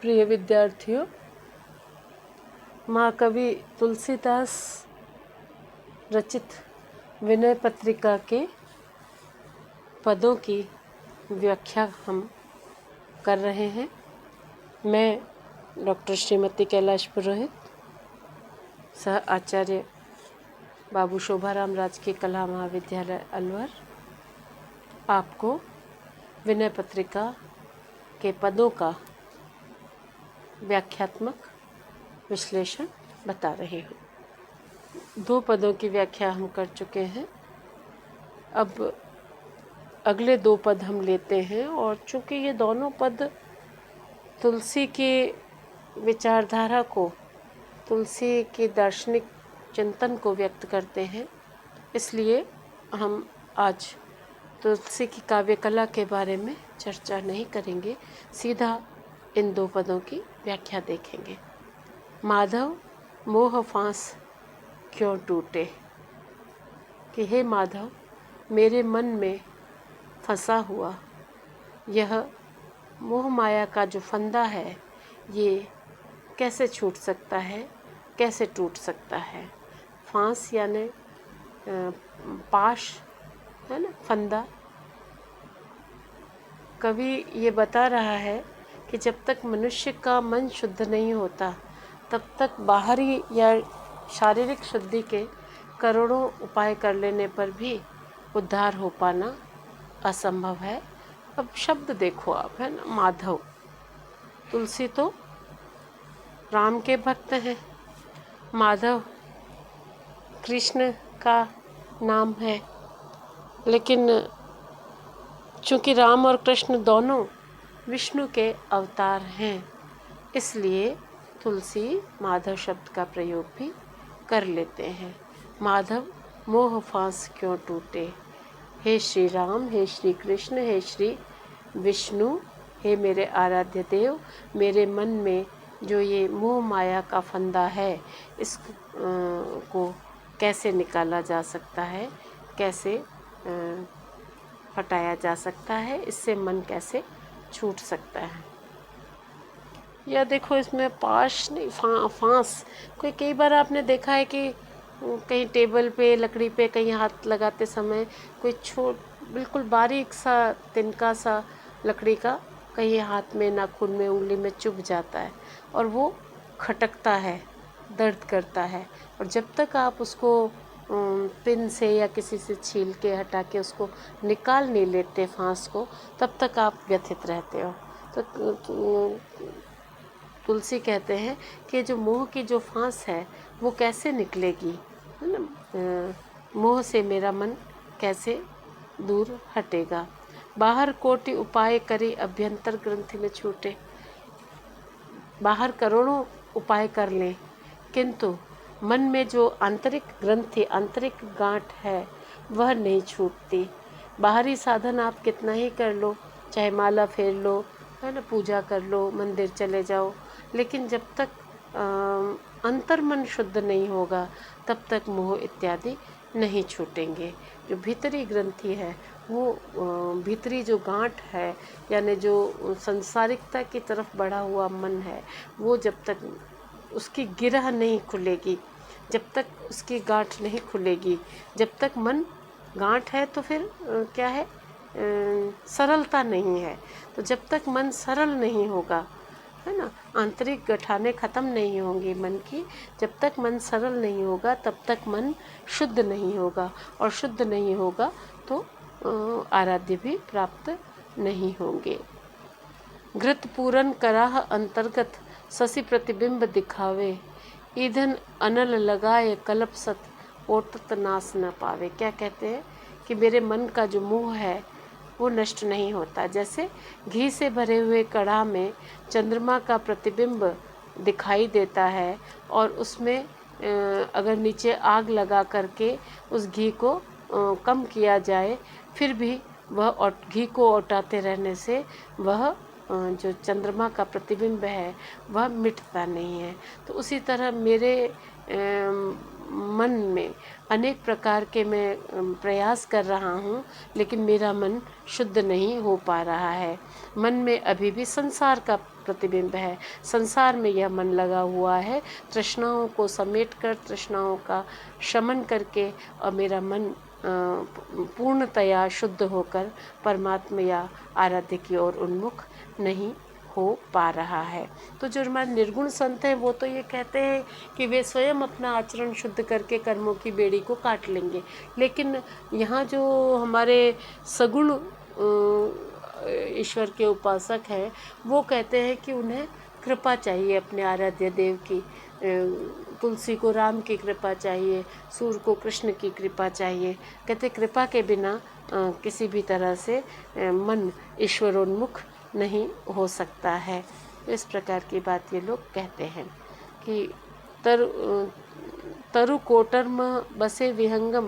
प्रिय विद्यार्थियों, महाकवि तुलसीदास रचित विनय पत्रिका के पदों की व्याख्या हम कर रहे हैं। मैं डॉक्टर श्रीमती कैलाश पुरोहित, सह आचार्य बाबू शोभाराम राजकीय कला महाविद्यालय अलवर, आपको विनय पत्रिका के पदों का व्याख्यात्मक विश्लेषण बता रही हूँ। 2 पदों की व्याख्या हम कर चुके हैं। अब अगले 2 पद हम लेते हैं, और चूँकि ये दोनों पद तुलसी के विचारधारा को, तुलसी के दार्शनिक चिंतन को व्यक्त करते हैं, इसलिए हम आज तुलसी की काव्य कला के बारे में चर्चा नहीं करेंगे, सीधा इन 2 पदों की व्याख्या देखेंगे। माधव मोह फांस क्यों टूटे, कि हे माधव, मेरे मन में फंसा हुआ यह मोह माया का जो फंदा है, ये कैसे छूट सकता है, कैसे टूट सकता है। फांस यानी पाश है ना, फंदा। कवि ये बता रहा है कि जब तक मनुष्य का मन शुद्ध नहीं होता, तब तक बाहरी या शारीरिक शुद्धि के करोड़ों उपाय कर लेने पर भी उद्धार हो पाना असंभव है। अब शब्द देखो आप, है ना, माधव। तुलसी तो राम के भक्त हैं, माधव कृष्ण का नाम है, लेकिन चूँकि राम और कृष्ण दोनों विष्णु के अवतार हैं, इसलिए तुलसी माधव शब्द का प्रयोग भी कर लेते हैं। माधव मोह फांस क्यों टूटे, हे श्री राम, हे श्री कृष्ण, हे श्री विष्णु, हे मेरे आराध्य देव, मेरे मन में जो ये मोह माया का फंदा है, इस को कैसे निकाला जा सकता है, कैसे हटाया जा सकता है, इससे मन कैसे छूट सकता है। या देखो, इसमें पाश नहीं, फांस। कई बार आपने देखा है कि कहीं टेबल पे, लकड़ी पे कहीं हाथ लगाते समय कोई बिल्कुल बारीक सा तिनका सा लकड़ी का कहीं हाथ में, नाखून में, उंगली में चुभ जाता है और वो खटकता है, दर्द करता है, और जब तक आप उसको पिन से या किसी से छील के हटा के उसको निकाल नहीं लेते फांस को, तब तक आप व्यथित रहते हो। तो तुलसी कहते हैं कि जो मोह की जो फांस है वो कैसे निकलेगी, है ना, मोह से मेरा मन कैसे दूर हटेगा। बाहर कोटि उपाय करी अभ्यंतर ग्रंथि में छूटे। बाहर करोड़ों उपाय कर लें, किंतु मन में जो आंतरिक ग्रंथि, आंतरिक गांठ है, वह नहीं छूटती। बाहरी साधन आप कितना ही कर लो, चाहे माला फेर लो, है ना, पूजा कर लो, मंदिर चले जाओ, लेकिन जब तक अंतर मन शुद्ध नहीं होगा, तब तक मोह इत्यादि नहीं छूटेंगे। जो भीतरी ग्रंथि है, वो भीतरी जो गांठ है, यानी जो संसारिकता की तरफ बढ़ा हुआ मन है, वो जब तक उसकी गिरह नहीं खुलेगी, जब तक उसकी गांठ नहीं खुलेगी, जब तक मन गांठ है तो फिर क्या है, सरलता नहीं है। तो जब तक मन सरल नहीं होगा, है ना, आंतरिक गठाने ख़त्म नहीं होंगी मन की, जब तक मन सरल नहीं होगा, तब तक मन शुद्ध नहीं होगा, और शुद्ध नहीं होगा तो आराध्य भी प्राप्त नहीं होंगे। घृत पूरन कराह अंतर्गत शशि प्रतिबिंब दिखावे, ईंधन अनल लगाए कल्प सत ओटत नाश न पावे। क्या कहते हैं कि मेरे मन का जो मोह है वो नष्ट नहीं होता। जैसे घी से भरे हुए कढ़ा में चंद्रमा का प्रतिबिंब दिखाई देता है, और उसमें अगर नीचे आग लगा करके उस घी को कम किया जाए, फिर भी वह घी को औटाते रहने से वह जो चंद्रमा का प्रतिबिंब है वह मिटता नहीं है। तो उसी तरह मेरे मन में अनेक प्रकार के मैं प्रयास कर रहा हूँ, लेकिन मेरा मन शुद्ध नहीं हो पा रहा है। मन में अभी भी संसार का प्रतिबिंब है, संसार में यह मन लगा हुआ है। तृष्णाओं को समेट कर, तृष्णाओं का शमन करके, और मेरा मन पूर्णतया शुद्ध होकर परमात्मा या आराध्य की ओर उन्मुख नहीं हो पा रहा है। तो जो हमारे निर्गुण संत हैं वो तो ये कहते हैं कि वे स्वयं अपना आचरण शुद्ध करके कर्मों की बेड़ी को काट लेंगे, लेकिन यहाँ जो हमारे सगुण ईश्वर के उपासक हैं वो कहते हैं कि उन्हें कृपा चाहिए अपने आराध्य देव की। तुलसी को राम की कृपा चाहिए, सूर्य को कृष्ण की कृपा चाहिए। कहते कृपा के बिना किसी भी तरह से मन ईश्वरोन्मुख नहीं हो सकता है। इस प्रकार की बात ये लोग कहते हैं कि तरु कोटर्म बसे विहंगम,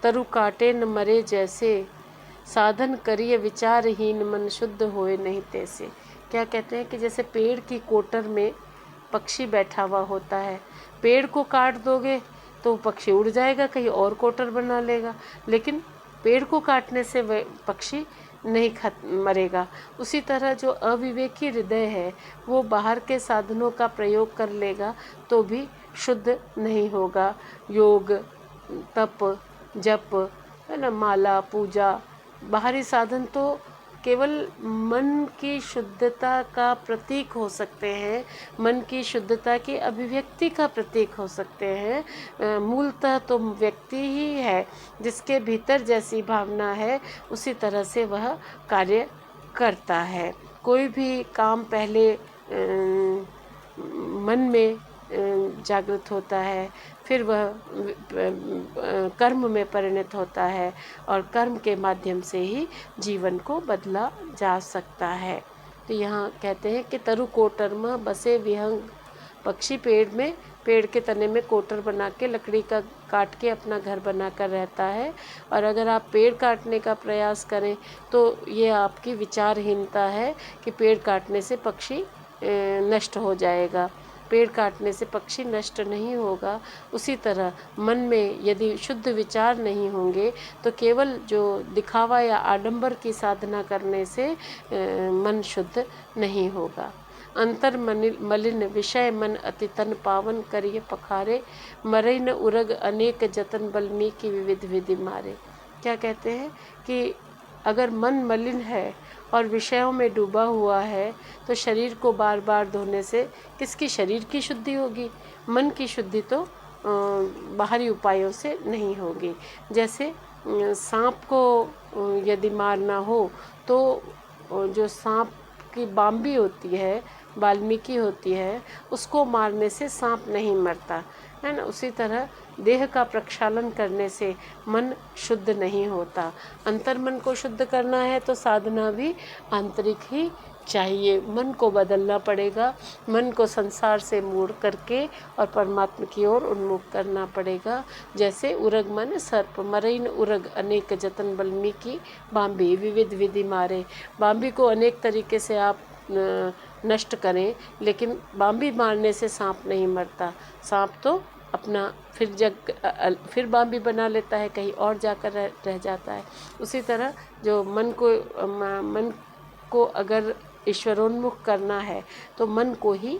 तरु काटे न मरे जैसे, साधन करिए विचारहीन, मन शुद्ध होए नहीं तैसे। क्या कहते हैं कि जैसे पेड़ की कोटर में पक्षी बैठा हुआ होता है, पेड़ को काट दोगे तो पक्षी उड़ जाएगा, कहीं और कोटर बना लेगा, लेकिन पेड़ को काटने से वह पक्षी नहीं मरेगा। उसी तरह जो अविवेकी हृदय है वो बाहर के साधनों का प्रयोग कर लेगा तो भी शुद्ध नहीं होगा। योग, तप, जप, है ना, माला, पूजा, बाहरी साधन तो केवल मन की शुद्धता का प्रतीक हो सकते हैं, मन की शुद्धता की अभिव्यक्ति का प्रतीक हो सकते हैं। मूलतः तो व्यक्ति ही है, जिसके भीतर जैसी भावना है उसी तरह से वह कार्य करता है। कोई भी काम पहले मन में जागृत होता है, फिर वह कर्म में परिणत होता है, और कर्म के माध्यम से ही जीवन को बदला जा सकता है। तो यहाँ कहते हैं कि तरु कोटर्म बसे विहंग, पक्षी पेड़ के तने में कोटर बना के, लकड़ी का काट के अपना घर बना कर रहता है। और अगर आप पेड़ काटने का प्रयास करें तो ये आपकी विचारहीनता है कि पेड़ काटने से पक्षी नष्ट हो जाएगा। पेड़ काटने से पक्षी नष्ट नहीं होगा। उसी तरह मन में यदि शुद्ध विचार नहीं होंगे तो केवल जो दिखावा या आडंबर की साधना करने से मन शुद्ध नहीं होगा। अंतर मलिन विषय मन अति तन पावन, करिए पखारे, मरई न उरग अनेक जतन, बल्मीकि विविध विधि मारे। क्या कहते हैं कि अगर मन मलिन है और विषयों में डूबा हुआ है तो शरीर को बार बार धोने से किसकी शरीर की शुद्धि होगी? मन की शुद्धि तो बाहरी उपायों से नहीं होगी। जैसे सांप को यदि मारना हो तो जो सांप की बाम्बी होती है, वाल्मीकि होती है, उसको मारने से सांप नहीं मरता है ना। उसी तरह देह का प्रक्षालन करने से मन शुद्ध नहीं होता। अंतर्मन को शुद्ध करना है तो साधना भी आंतरिक ही चाहिए। मन को बदलना पड़ेगा, मन को संसार से मोड़ करके और परमात्मा की ओर उन्मुख करना पड़ेगा। जैसे उरग मन सर्प, मरईन उरग अनेक जतन, बल्मीकि बाम्बी विविध विधि मारे। बाम्बी को अनेक तरीके से आप नष्ट करें, लेकिन बाम्बी मारने से सांप नहीं मरता। सांप तो अपना फिर बाम्बी बना लेता है, कहीं और जाकर रह जाता है। उसी तरह जो मन को अगर ईश्वरोन्मुख करना है तो मन को ही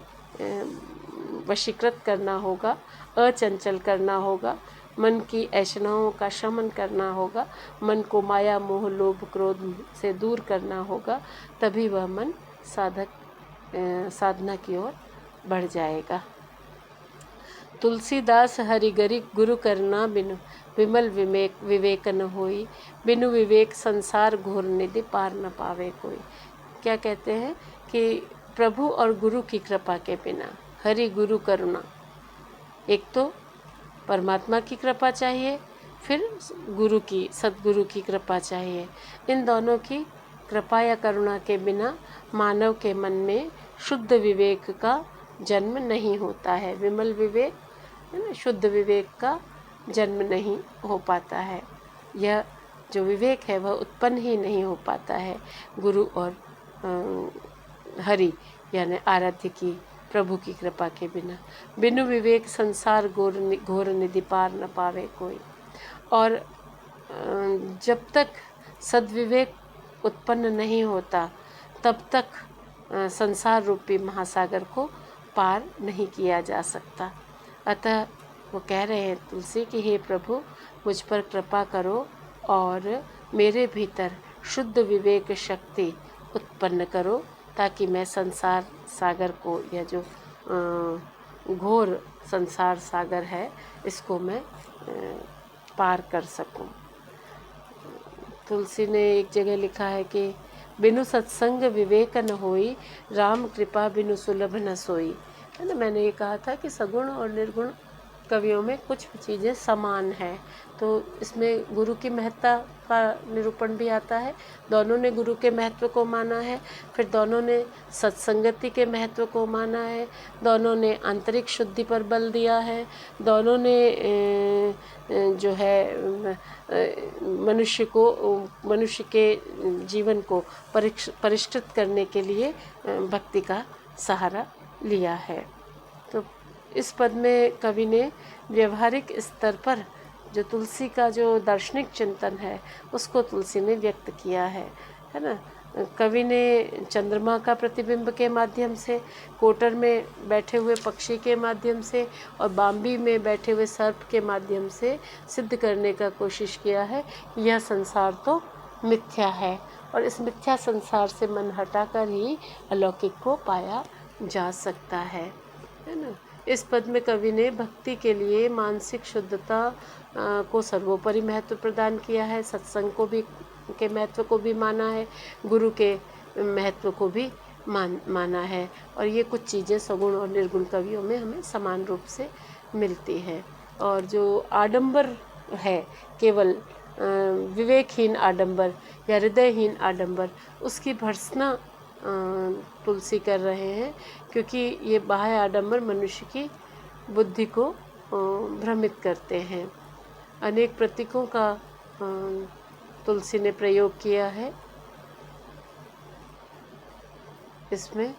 वशीकृत करना होगा, अचंचल करना होगा, मन की ऐशनाओं का शमन करना होगा, मन को माया मोह लोभ क्रोध से दूर करना होगा, तभी वह मन साधना की ओर बढ़ जाएगा। तुलसीदास हरिगरि गुरु करना बिनु, विमल विवेक न होई, बिनु विवेक संसार घोर निधि पार न पावे कोई। क्या कहते हैं कि प्रभु और गुरु की कृपा के बिना, हरि गुरु करुणा, एक तो परमात्मा की कृपा चाहिए, फिर गुरु की, सद्गुरु की कृपा चाहिए। इन दोनों की कृपा या करुणा के बिना मानव के मन में शुद्ध विवेक का जन्म नहीं होता है। विमल विवेक है ना, शुद्ध विवेक का जन्म नहीं हो पाता है। यह जो विवेक है वह उत्पन्न ही नहीं हो पाता है गुरु और हरि यानी आराध्य की प्रभु की कृपा के बिना। बिनु विवेक संसार घोर निधि पार न पावे कोई। और जब तक सद्विवेक उत्पन्न नहीं होता तब तक संसार रूपी महासागर को पार नहीं किया जा सकता। अतः वो कह रहे हैं तुलसी कि हे प्रभु, मुझ पर कृपा करो और मेरे भीतर शुद्ध विवेक शक्ति उत्पन्न करो, ताकि मैं संसार सागर को, यह जो घोर संसार सागर है, इसको मैं पार कर सकूं। तुलसी ने एक जगह लिखा है कि बिनु सत्संग विवेक न होई, राम कृपा बिनु सुलभ न सोई। है ना, मैंने ये कहा था कि सगुण और निर्गुण कवियों में कुछ चीज़ें समान हैं, तो इसमें गुरु की महत्ता का निरूपण भी आता है। दोनों ने गुरु के महत्व को माना है, फिर दोनों ने सत्संगति के महत्व को माना है, दोनों ने आंतरिक शुद्धि पर बल दिया है, दोनों ने जो है मनुष्य के जीवन को परिष्कृत करने के लिए भक्ति का सहारा लिया है। तो इस पद में कवि ने व्यवहारिक स्तर पर जो तुलसी का जो दार्शनिक चिंतन है उसको तुलसी ने व्यक्त किया है ना। कवि ने चंद्रमा का प्रतिबिंब के माध्यम से, कोटर में बैठे हुए पक्षी के माध्यम से और बाम्बी में बैठे हुए सर्प के माध्यम से सिद्ध करने का कोशिश किया है यह संसार तो मिथ्या है, और इस मिथ्या संसार से मन हटाकर ही अलौकिक को पाया जा सकता है ना। इस पद में कवि ने भक्ति के लिए मानसिक शुद्धता को सर्वोपरि महत्व प्रदान किया है, सत्संग को भी के महत्व को भी माना है, गुरु के महत्व को भी माना है, और ये कुछ चीज़ें सगुण और निर्गुण कवियों में हमें समान रूप से मिलती है। और जो आडंबर है, केवल विवेकहीन आडंबर या हृदयहीन आडंबर, उसकी भर्त्सना तुलसी कर रहे हैं, क्योंकि ये बाह्य आडंबर मनुष्य की बुद्धि को भ्रमित करते हैं। अनेक प्रतीकों का तुलसी ने प्रयोग किया है। इसमें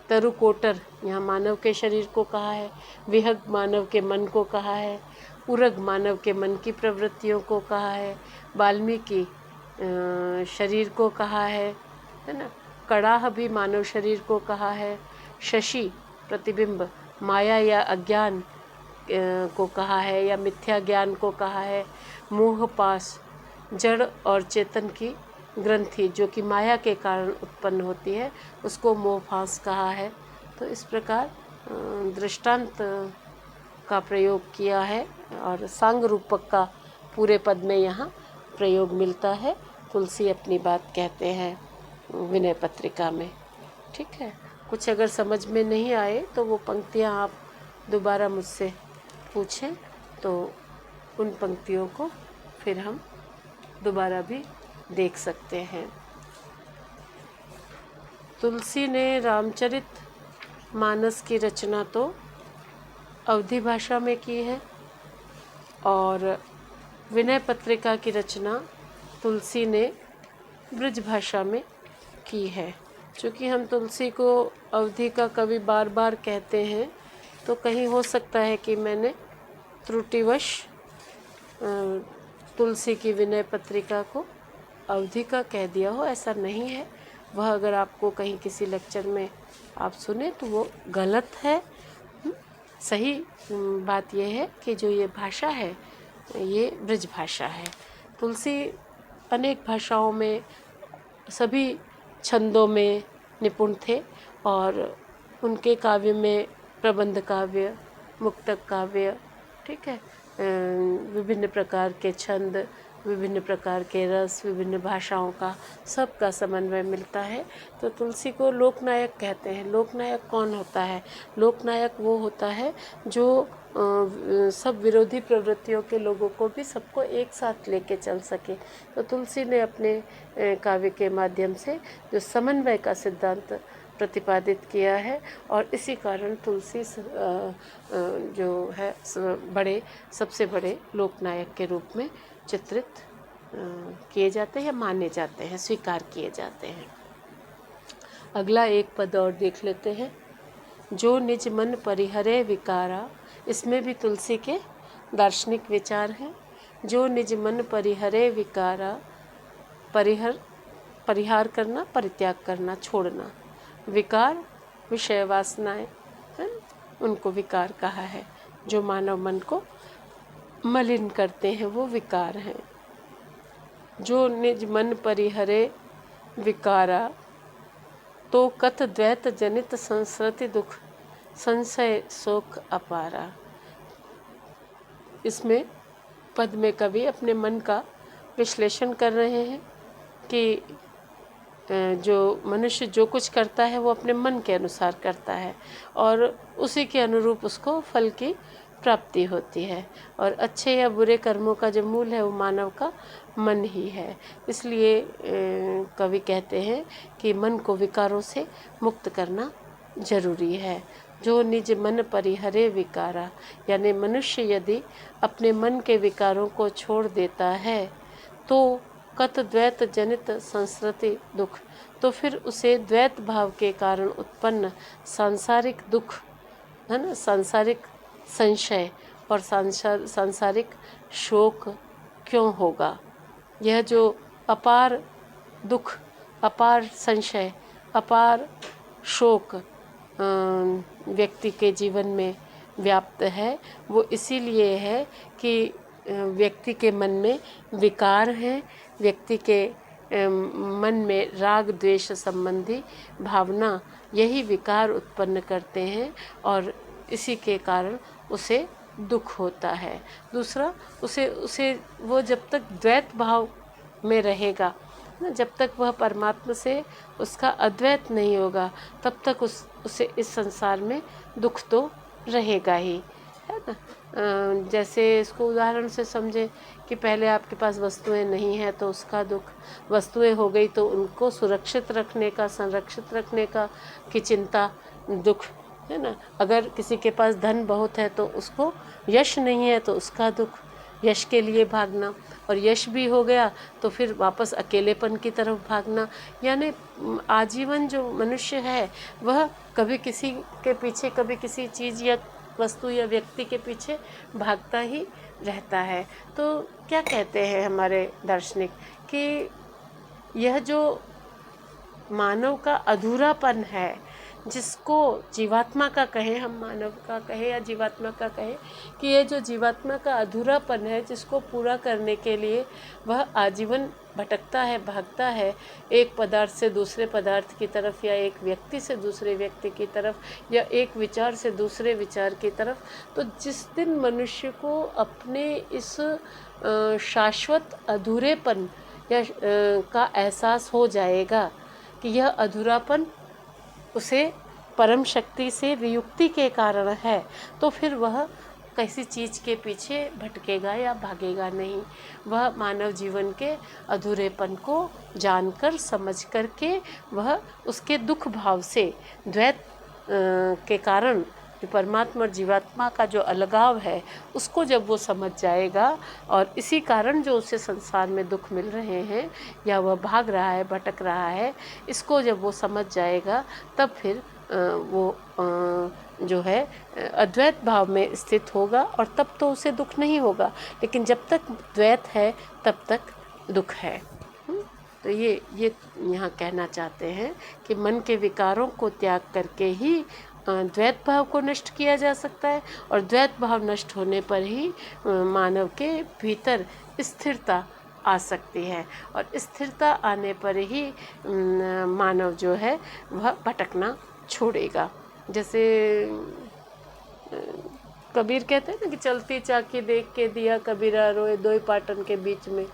तरुकोटर यहाँ मानव के शरीर को कहा है, विहग मानव के मन को कहा है, उरग मानव के मन की प्रवृत्तियों को कहा है, वाल्मीकि शरीर को कहा है ना, कड़ाह भी मानव शरीर को कहा है, शशि प्रतिबिंब माया या अज्ञान को कहा है या मिथ्या ज्ञान को कहा है, मोह पास जड़ और चेतन की ग्रंथि जो कि माया के कारण उत्पन्न होती है उसको मोहपास कहा है। तो इस प्रकार दृष्टांत का प्रयोग किया है और सांग रूपक का पूरे पद में यहाँ प्रयोग मिलता है। तुलसी अपनी बात कहते हैं विनय पत्रिका में। ठीक है, कुछ अगर समझ में नहीं आए तो वो पंक्तियाँ आप दोबारा मुझसे पूछें तो उन पंक्तियों को फिर हम दोबारा भी देख सकते हैं। तुलसी ने रामचरित मानस की रचना तो अवधी भाषा में की है और विनय पत्रिका की रचना तुलसी ने ब्रज भाषा में की है। चूँकि हम तुलसी को अवधी का कवि बार बार कहते हैं तो कहीं हो सकता है कि मैंने त्रुटिवश तुलसी की विनय पत्रिका को अवधी का कह दिया हो, ऐसा नहीं है। वह अगर आपको कहीं किसी लेक्चर में आप सुने तो वो गलत है। सही बात यह है कि जो ये भाषा है ये ब्रज भाषा है। तुलसी अनेक भाषाओं में सभी छंदों में निपुण थे और उनके काव्य में प्रबंध काव्य, मुक्तक काव्य, ठीक है, विभिन्न प्रकार के छंद, विभिन्न प्रकार के रस, विभिन्न भाषाओं का सबका समन्वय मिलता है। तो तुलसी को लोकनायक कहते हैं। लोकनायक कौन होता है? लोकनायक वो होता है जो सब विरोधी प्रवृत्तियों के लोगों को भी सबको एक साथ लेके चल सके। तो तुलसी ने अपने काव्य के माध्यम से जो समन्वय का सिद्धांत प्रतिपादित किया है और इसी कारण तुलसी जो है सबसे बड़े लोकनायक के रूप में चित्रित किए जाते हैं, माने जाते हैं, स्वीकार किए जाते हैं। अगला एक पद और देख लेते हैं। जो निज मन परिहरे विकारा, इसमें भी तुलसी के दार्शनिक विचार हैं। जो निज मन परिहरे विकारा, परिहार करना, परित्याग करना, छोड़ना। विकार विषय वासनाएं है, उनको विकार कहा है। जो मानव मन को मलिन करते हैं वो विकार हैं। जो निज मन परिहरे विकारा, तो कथ द्वैत जनित संसृति दुख, संशय शोक अपारा। इसमें पद में कवि अपने मन का विश्लेषण कर रहे हैं कि जो मनुष्य जो कुछ करता है वो अपने मन के अनुसार करता है और उसी के अनुरूप उसको फल की प्राप्ति होती है। और अच्छे या बुरे कर्मों का जो मूल है वो मानव का मन ही है। इसलिए कवि कहते हैं कि मन को विकारों से मुक्त करना जरूरी है। जो निज मन परिहरे विकारा, यानी मनुष्य यदि अपने मन के विकारों को छोड़ देता है तो कत द्वैत जनित संस्कृति दुख, तो फिर उसे द्वैत भाव के कारण उत्पन्न सांसारिक दुख है ना, सांसारिक संशय और सांसारिक शोक क्यों होगा। यह जो अपार दुख, अपार संशय, अपार शोक व्यक्ति के जीवन में व्याप्त है, वो इसीलिए है कि व्यक्ति के मन में विकार हैं, व्यक्ति के मन में राग द्वेष संबंधी भावना यही विकार उत्पन्न करते हैं और इसी के कारण उसे दुख होता है। दूसरा, उसे वो जब तक द्वैत भाव में रहेगा ना, जब तक वह परमात्मा से उसका अद्वैत नहीं होगा तब तक उसे इस संसार में दुख तो रहेगा ही, है ना। जैसे इसको उदाहरण से समझे कि पहले आपके पास वस्तुएं नहीं हैं तो उसका दुख, वस्तुएं हो गई तो उनको सुरक्षित रखने का, संरक्षित रखने का की चिंता, दुख, है ना। अगर किसी के पास धन बहुत है तो उसको यश नहीं है तो उसका दुख, यश के लिए भागना, और यश भी हो गया तो फिर वापस अकेलेपन की तरफ भागना। यानी आजीवन जो मनुष्य है वह कभी किसी के पीछे, कभी किसी चीज़ या वस्तु या व्यक्ति के पीछे भागता ही रहता है। तो क्या कहते हैं हमारे दार्शनिक कि यह जो मानव का अधूरापन है, जिसको जीवात्मा का कहें, हम मानव का कहें या जीवात्मा का कहें, कि ये जो जीवात्मा का अधूरापन है जिसको पूरा करने के लिए वह आजीवन भटकता है, भागता है, एक पदार्थ से दूसरे पदार्थ की तरफ या एक व्यक्ति से दूसरे व्यक्ति की तरफ या एक विचार से दूसरे विचार की तरफ। तो जिस दिन मनुष्य को अपने इस शाश्वत अधूरेपन या का एहसास हो जाएगा कि यह अधूरापन उसे परम शक्ति से वियुक्ति के कारण है, तो फिर वह किसी चीज़ के पीछे भटकेगा या भागेगा नहीं। वह मानव जीवन के अधूरेपन को जानकर समझ कर के वह उसके दुख भाव से, द्वैत के कारण परमात्मा और जीवात्मा का जो अलगाव है उसको जब वो समझ जाएगा और इसी कारण जो उसे संसार में दुख मिल रहे हैं या वह भाग रहा है, भटक रहा है, इसको जब वो समझ जाएगा तब फिर वो जो है अद्वैत भाव में स्थित होगा और तब तो उसे दुख नहीं होगा। लेकिन जब तक द्वैत है तब तक दुख है। तो ये यहाँ कहना चाहते हैं कि मन के विकारों को त्याग करके ही द्वैत भाव को नष्ट किया जा सकता है और द्वैत भाव नष्ट होने पर ही मानव के भीतर स्थिरता आ सकती है और स्थिरता आने पर ही मानव जो है वह भटकना छोड़ेगा। जैसे कबीर कहते हैं ना कि चलती चाकी देख के दिया कबीरा रोए, दो पाटन के बीच में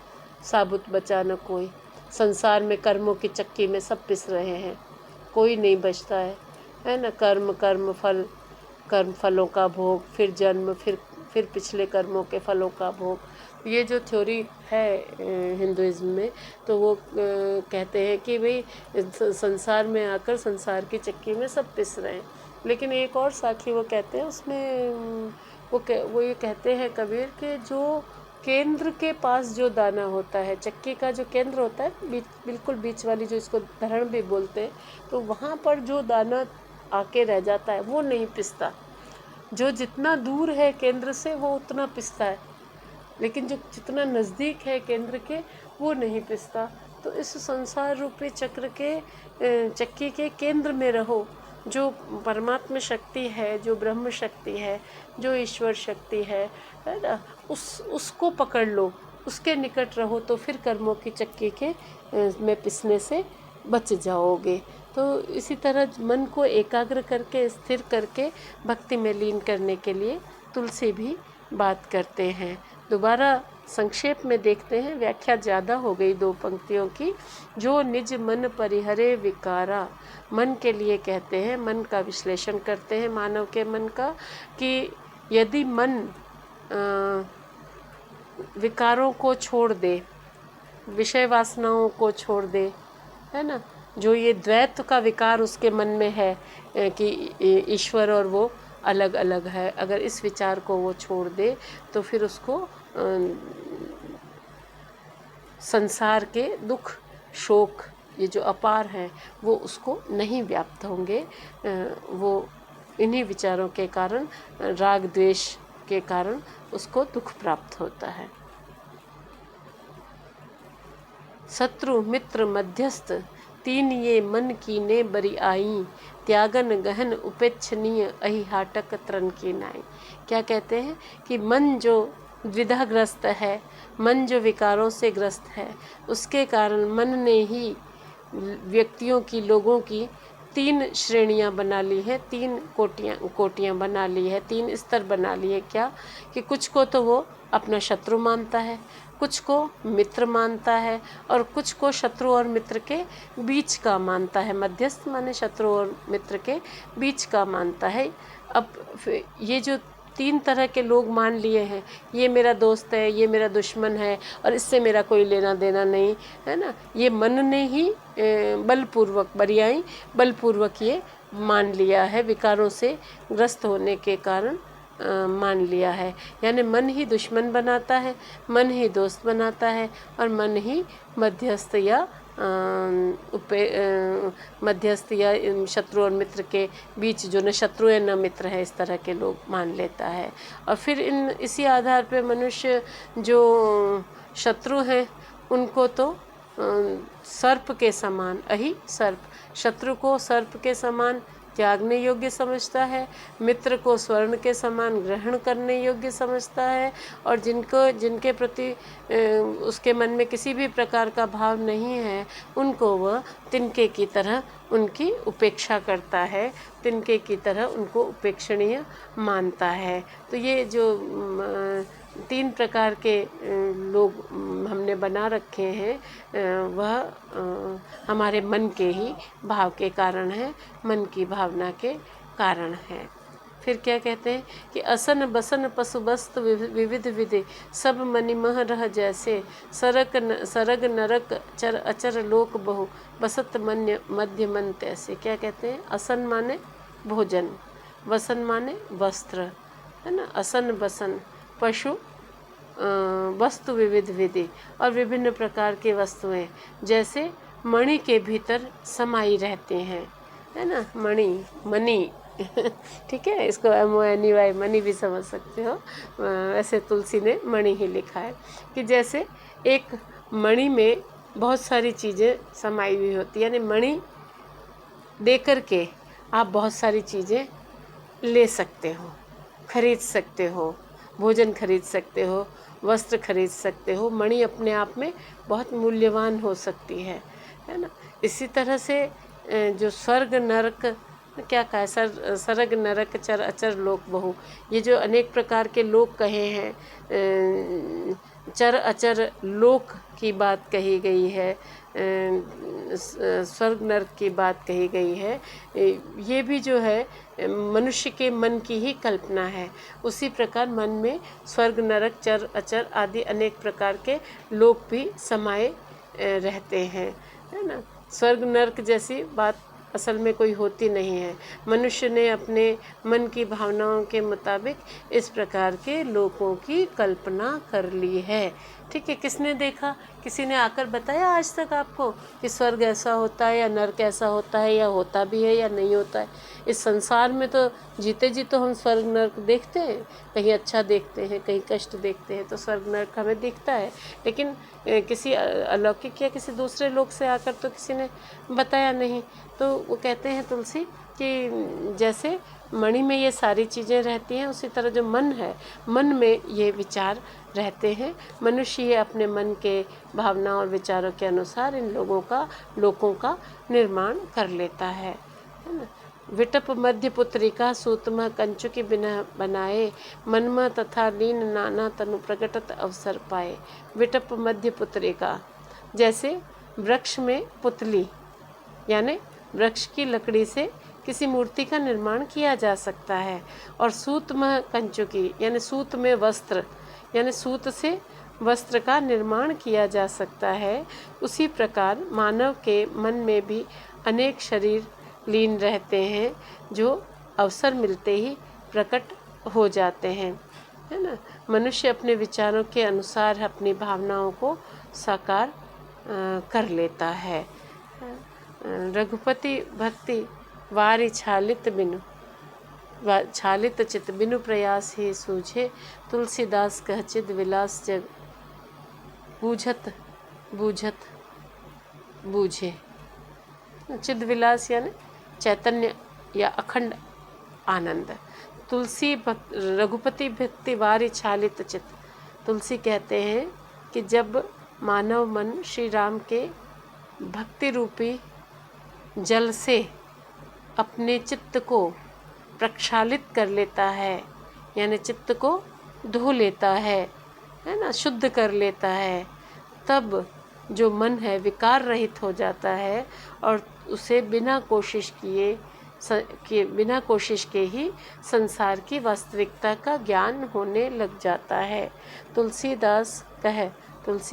साबुत बचा न कोई। संसार में कर्मों की चक्की में सब पिस रहे हैं, कोई नहीं बचता है ना। कर्म फल, कर्म फलों का भोग, फिर जन्म, फिर पिछले कर्मों के फलों का भोग। ये जो थ्योरी है हिंदुइज्म में, तो वो कहते हैं कि भाई संसार में आकर संसार की चक्की में सब पिस रहे हैं। लेकिन एक और साखी वो कहते हैं, उसमें वो ये कहते हैं कबीर के जो केंद्र के पास जो दाना होता है, चक्की का जो केंद्र होता है बिल्कुल बीच वाली, जो इसको धरण भी बोलते हैं, तो वहाँ पर जो दाना आके रह जाता है वो नहीं पिसता। जो जितना दूर है केंद्र से वो उतना पिसता है, लेकिन जो जितना नज़दीक है केंद्र के वो नहीं पिसता। तो इस संसार रूपी चक्र के चक्की के केंद्र में रहो। जो परमात्मा शक्ति है, जो ब्रह्म शक्ति है, जो ईश्वर शक्ति है ना, उसको पकड़ लो, उसके निकट रहो, तो फिर कर्मों की चक्की के में पिसने से बच जाओगे। तो इसी तरह मन को एकाग्र करके, स्थिर करके भक्ति में लीन करने के लिए तुलसी भी बात करते हैं। दोबारा संक्षेप में देखते हैं, व्याख्या ज़्यादा हो गई 2 पंक्तियों की। जो निज मन परिहरे विकारा, मन के लिए कहते हैं, मन का विश्लेषण करते हैं मानव के मन का, कि यदि मन विकारों को छोड़ दे, विषय वासनाओं को छोड़ दे, है ना, जो ये द्वैत का विकार उसके मन में है कि ईश्वर और वो अलग अलग है, अगर इस विचार को वो छोड़ दे तो फिर उसको संसार के दुख शोक ये जो अपार हैं वो उसको नहीं व्याप्त होंगे। वो इन्हीं विचारों के कारण, राग द्वेष के कारण उसको दुख प्राप्त होता है। शत्रु मित्र मध्यस्थ तीन ये मन कीने बरी आई, त्यागन गहन उपेक्षणीय अहि हाटक त्रन की नाई। क्या कहते हैं कि मन जो द्विधाग्रस्त है, मन जो विकारों से ग्रस्त है, उसके कारण मन ने ही व्यक्तियों की, लोगों की 3 श्रेणियां बना ली है, 3 कोटियां बना ली है, 3 स्तर बना लिए। क्या कि कुछ को तो वो अपना शत्रु मानता है, कुछ को मित्र मानता है, और कुछ को शत्रु और मित्र के बीच का मानता है। मध्यस्थ माने शत्रु और मित्र के बीच का मानता है। अब ये जो 3 तरह के लोग मान लिए हैं, ये मेरा दोस्त है, ये मेरा दुश्मन है, और इससे मेरा कोई लेना देना नहीं, है ना, ये मन ने ही बलपूर्वक, बरियाई बलपूर्वक ये मान लिया है, विकारों से ग्रस्त होने के कारण मान लिया है। यानी मन ही दुश्मन बनाता है, मन ही दोस्त बनाता है, और मन ही मध्यस्थ या मध्यस्थ या शत्रु और मित्र के बीच, जो न शत्रु है न मित्र है, इस तरह के लोग मान लेता है। और फिर इसी आधार पे मनुष्य जो शत्रु हैं उनको तो सर्प के समान, अहि सर्प, शत्रु को सर्प के समान त्यागने योग्य समझता है, मित्र को स्वर्ण के समान ग्रहण करने योग्य समझता है, और जिनके प्रति उसके मन में किसी भी प्रकार का भाव नहीं है, उनको वह तिनके की तरह उनकी उपेक्षा करता है, तिनके की तरह उनको उपेक्षणीय मानता है। तो ये जो 3 प्रकार के लोग हमने बना रखे हैं, वह हमारे मन के ही भाव के कारण है, मन की भावना के कारण है। फिर क्या कहते हैं कि असन बसन पशु वस्तु विविध विधि, सब मनिमह रह जैसे, सरग नरक चर अचर लोक बहु, बसत मध्य मन तैसे। क्या कहते हैं? असन माने भोजन, वसन माने वस्त्र, है ना, असन बसन पशु, वस्तु विविध विधि, और विभिन्न प्रकार की वस्तुएं जैसे मणि के भीतर समाई रहते हैं, है ना, मणि ठीक है, इसको MONY मणि भी समझ सकते हो। वैसे तुलसी ने मणि ही लिखा है कि जैसे एक मणि में बहुत सारी चीज़ें समाई हुई होती है, यानी मणि दे करके आप बहुत सारी चीज़ें ले सकते हो, खरीद सकते हो, भोजन खरीद सकते हो, वस्त्र खरीद सकते हो। मणि अपने आप में बहुत मूल्यवान हो सकती है ना। इसी तरह से जो स्वर्ग नरक, क्या कहा है, सरग नरक चर अचर लोक बहु, ये जो अनेक प्रकार के लोक कहे हैं, चर अचर लोक की बात कही गई है, स्वर्ग नरक की बात कही गई है, ये भी जो है मनुष्य के मन की ही कल्पना है। उसी प्रकार मन में स्वर्ग नरक चर अचर आदि अनेक प्रकार के लोक भी समाये रहते हैं, है ना। स्वर्ग नरक जैसी बात असल में कोई होती नहीं है, मनुष्य ने अपने मन की भावनाओं के मुताबिक इस प्रकार के लोकों की कल्पना कर ली है। ठीक है, किसने देखा, किसी ने आकर बताया आज तक आपको कि स्वर्ग ऐसा होता है या नर्क ऐसा होता है, या होता भी है या नहीं होता है? इस संसार में तो जीते जी तो हम स्वर्ग नर्क देखते हैं, कहीं अच्छा देखते हैं, कहीं कष्ट देखते हैं, तो स्वर्ग नर्क हमें दिखता है। लेकिन किसी अलौकिक या किसी दूसरे लोक से आकर तो किसी ने बताया नहीं। तो वो कहते हैं तुलसी कि जैसे मणि में ये सारी चीज़ें रहती हैं, उसी तरह जो मन है, मन में ये विचार रहते हैं। मनुष्य ये अपने मन के भावना और विचारों के अनुसार इन लोकों का निर्माण कर लेता है ना। विटप मध्य पुत्रिका सूतम कंचुकी बिना बनाए, मनमा तथा लीन नाना तनु प्रकटत अवसर पाए। विटप मध्य पुत्रिका, जैसे वृक्ष में पुतली यानी वृक्ष की लकड़ी से किसी मूर्ति का निर्माण किया जा सकता है, और सूत में कंचुकी यानी सूत में वस्त्र यानी सूत से वस्त्र का निर्माण किया जा सकता है। उसी प्रकार मानव के मन में भी अनेक शरीर लीन रहते हैं, जो अवसर मिलते ही प्रकट हो जाते हैं, है ना। मनुष्य अपने विचारों के अनुसार अपनी भावनाओं को साकार कर लेता है। रघुपति भक्ति वारि छालित बिनु छालित चित बिनु प्रयास ही सूझे, तुलसीदास कह चिद विलास जग बूझत बूझत बूझे। चिद विलास यानी चैतन्य या अखंड आनंद। तुलसी रघुपति भक्ति वारि छालित चित, तुलसी कहते हैं कि जब मानव मन श्री राम के भक्ति रूपी जल से अपने चित्त को प्रक्षालित कर लेता है, यानी चित्त को धो लेता है ना, शुद्ध कर लेता है, तब जो मन है विकार रहित हो जाता है और उसे बिना कोशिश के ही संसार की वास्तविकता का ज्ञान होने लग जाता है। तुलसी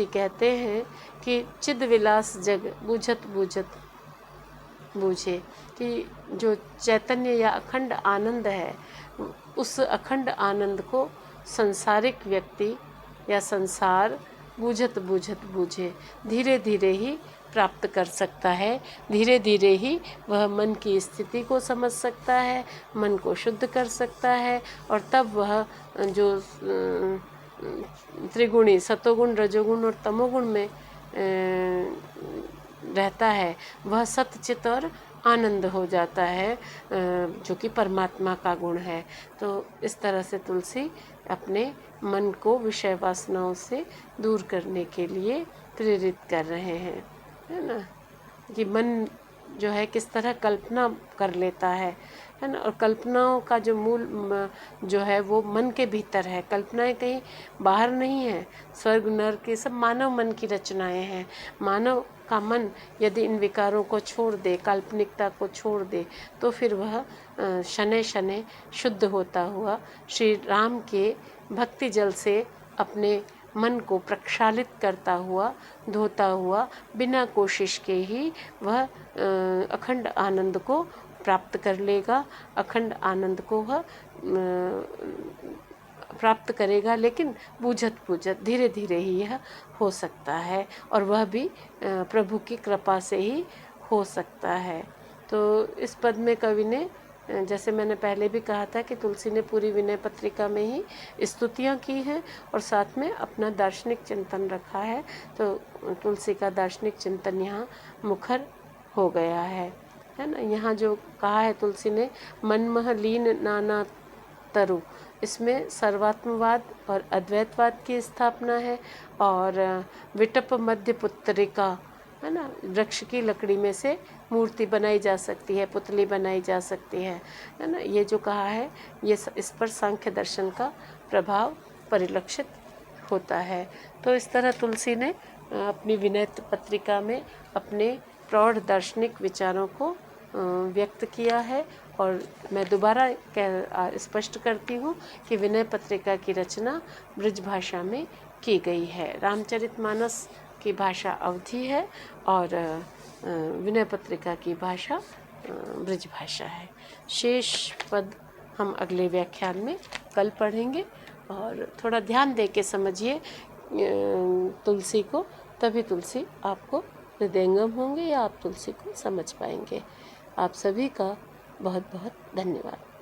कहते हैं कि चिद विलास जग बूझत बूझत बूझे, कि जो चैतन्य या अखंड आनंद है, उस अखंड आनंद को संसारिक व्यक्ति या संसार बूझत बूझत बूझे, धीरे धीरे ही प्राप्त कर सकता है। धीरे धीरे ही वह मन की स्थिति को समझ सकता है, मन को शुद्ध कर सकता है, और तब वह जो त्रिगुणी सतोगुण रजोगुण और तमोगुण में रहता है, वह सतचित और आनंद हो जाता है, जो कि परमात्मा का गुण है। तो इस तरह से तुलसी अपने मन को विषय वासनाओं से दूर करने के लिए प्रेरित कर रहे हैं, है ना। कि मन जो है किस तरह कल्पना कर लेता है ना, और कल्पनाओं का जो मूल जो है वो मन के भीतर है। कल्पनाएं कहीं बाहर नहीं है। स्वर्ग नर्क ये सब मानव मन की रचनाएं हैं। मानव का मन यदि इन विकारों को छोड़ दे, काल्पनिकता को छोड़ दे, तो फिर वह शनै शनै शुद्ध होता हुआ श्री राम के भक्ति जल से अपने मन को प्रक्षालित करता हुआ, धोता हुआ, बिना कोशिश के ही वह अखंड आनंद को प्राप्त कर लेगा। अखंड आनंद को वह प्राप्त करेगा, लेकिन बूझत बूझत धीरे धीरे ही यह हो सकता है, और वह भी प्रभु की कृपा से ही हो सकता है। तो इस पद में कवि ने, जैसे मैंने पहले भी कहा था कि तुलसी ने पूरी विनय पत्रिका में ही स्तुतियाँ की हैं और साथ में अपना दार्शनिक चिंतन रखा है। तो तुलसी का दार्शनिक चिंतन यहाँ मुखर हो गया है ना। यहाँ जो कहा है तुलसी ने, मनमह लीन नाना तरु, इसमें सर्वात्मवाद और अद्वैतवाद की स्थापना है। और विटप मध्य पुत्रिका, है ना, वृक्ष की लकड़ी में से मूर्ति बनाई जा सकती है, पुतली बनाई जा सकती है ना। ये जो कहा है, ये इस पर सांख्य दर्शन का प्रभाव परिलक्षित होता है। तो इस तरह तुलसी ने अपनी विनय पत्रिका में अपने प्रौढ़ दार्शनिक विचारों को व्यक्त किया है। और मैं दोबारा स्पष्ट करती हूँ कि विनय पत्रिका की रचना ब्रज भाषा में की गई है। रामचरितमानस की भाषा अवधी है और विनय पत्रिका की भाषा ब्रज भाषा है। शेष पद हम अगले व्याख्यान में कल पढ़ेंगे। और थोड़ा ध्यान दे के समझिए तुलसी को, तभी तुलसी आपको हृदयंगम होंगे या आप तुलसी को समझ पाएंगे। आप सभी का बहुत बहुत धन्यवाद।